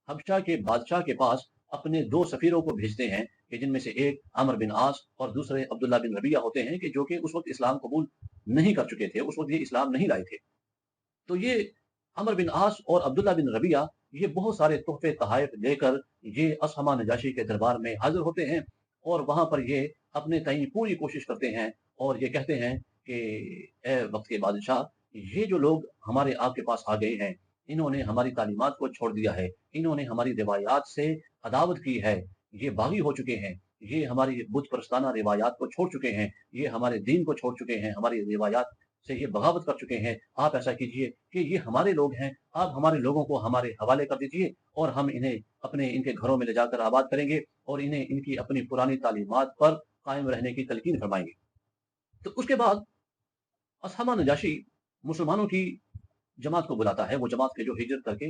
हबशा के बादशाह के पास अपने 2 सफीरों को भेजते हैं कि जिनमें से एक अमर बिन आस और दूसरे अब्दुल्ला बिन रबिया होते हैं कि जो कि उस वक्त इस्लाम कबूल नहीं कर चुके थे, उस वक्त ये इस्लाम नहीं लाए थे। तो ये अमर बिन आस और अब्दुल्ला बिन रबिया ये बहुत सारे तोहफे तहाइफ लेकर ये असहमा नजाशी के दरबार में हाजिर होते हैं और वहां पर ये अपने तई पूरी कोशिश करते हैं और ये कहते हैं कि ए वक्त के बादशाह, ये जो लोग हमारे आपके पास आ गए हैं, इन्होंने हमारी तालीमात को छोड़ दिया है, इन्होंने हमारी रिवायात से अदावत की है, ये बागी हो चुके हैं, ये हमारी बुत परस्ताना रिवायात को छोड़ चुके हैं, ये हमारे दीन को छोड़ चुके हैं, हमारी रिवायात से ये बगावत कर चुके हैं। आप ऐसा कीजिए कि ये हमारे लोग हैं, आप हमारे लोगों को हमारे हवाले कर दीजिए और हम इन्हें अपने इनके घरों में ले जाकर आबाद करेंगे और इन्हें इनकी अपनी पुरानी तालीमात पर कायम रहने की तलकीन फरमाएंगे। तो उसके बाद असहमा नजाशी मुसलमानों की जमात को बुलाता है, वो जमात के जो हिजरत करके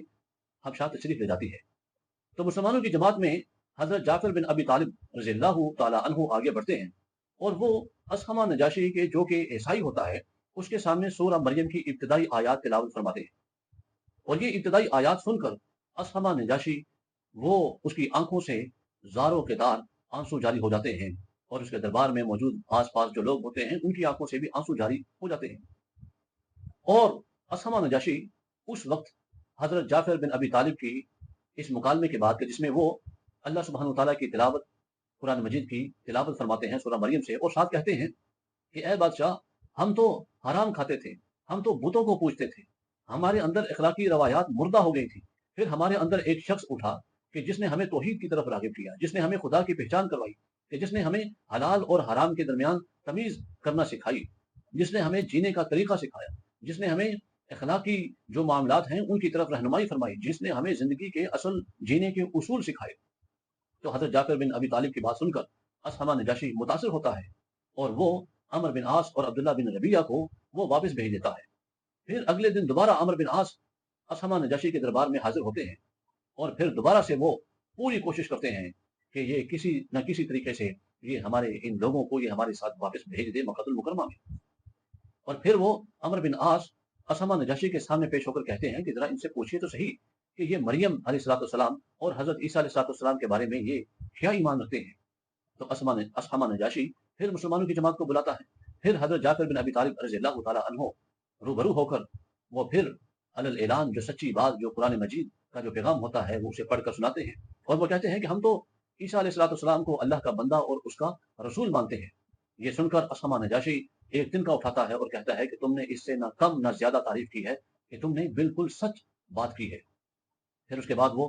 हबशा तशरीफ ले जाती है। तो मुसलमानों की जमात में हजरत जाफर बिन अबी तालिब रज़ियल्लाहु ताला अन्हु आगे बढ़ते हैं और वो असहमा नजाशी के जो कि ईसाई होता है उसके सामने सूरह मरियम की इब्तदाई आयात तिलावत फरमाते हैं और ये इब्तदाई आयात सुनकर असहमा नजाशी वो उसकी आंखों से जारों के दार आंसू जारी हो जाते हैं और उसके दरबार में मौजूद आसपास जो लोग होते हैं उनकी आंखों से भी आंसू जारी हो जाते हैं। और असमा नजाशी उस वक्त हजरत जाफर बिन अबी तालिब की इस मुकालमे के बाद जिसमें वो अल्लाह सुब्हानहू तआला की तिलावत कुरान मजीद की तिलावत फरमाते हैं सूरह मरियम से और साथ कहते हैं कि ए बादशाह, हम तो हराम खाते थे, हम तो बुतों को पूजते थे, हमारे अंदर इखलाकी रवायात मुर्दा हो गई थी। फिर हमारे अंदर एक शख्स उठा कि जिसने हमें तौहीद की तरफ रागिब किया, जिसने हमें खुदा की पहचान करवाई, कि जिसने हमें हलाल और हराम के दरमियान तमीज करना सिखाई, जिसने हमें जीने का तरीका सिखाया, जिसने हमें अखलाकी जो मामलात हैं उनकी तरफ रहनुमाई फरमाई, जिसने हमें जिंदगी के असल जीने के उसूल सिखाए। तो हजरत जाफर बिन अबी तालिब की बात सुनकर असहमा नजाशी मुतासिर होता है और वो अमर बिन आस और अब्दुल्ला बिन रबिया को वो वापस भेज देता है। फिर अगले दिन दोबारा अमर बिन आस असहमा नजाशी के दरबार में हाजिर होते हैं और फिर दोबारा से वो पूरी कोशिश करते हैं कि ये किसी न किसी तरीके से ये हमारे इन लोगों को ये हमारे साथ वापस भेज दे मक्कातुल मुकरमा में। और फिर वो अमर बिन आस असमा नजाशी के सामने पेश होकर कहते हैं कि जरा इनसे पूछिए तो सही कि ये मरियम अलैहिस्सलाम और हजरत ईसा अलैहिस्सलाम के बारे में ये क्या ईमान रखते हैं। तो असमा नजाशी फिर मुसलमानों की जमात को बुलाता है। फिर हजरत जाफर बिन अबी तालिब रज़ियल्लाहु ताला अन्हु रूबरू होकर वो फिर अलल ऐलान जो सच्ची बात जो कुरान मजीद का जो पैगाम होता है वो उसे पढ़कर सुनाते हैं और वो कहते हैं कि हम तो ईसा अलैहिस्सलाम को अल्लाह का बंदा और उसका रसूल मानते हैं। ये सुनकर असमा नजाशी एक दिन का उठाता है और कहता है कि तुमने इससे ना कम ना ज्यादा तारीफ की है, कि तुमने बिल्कुल सच बात की है। फिर उसके बाद वो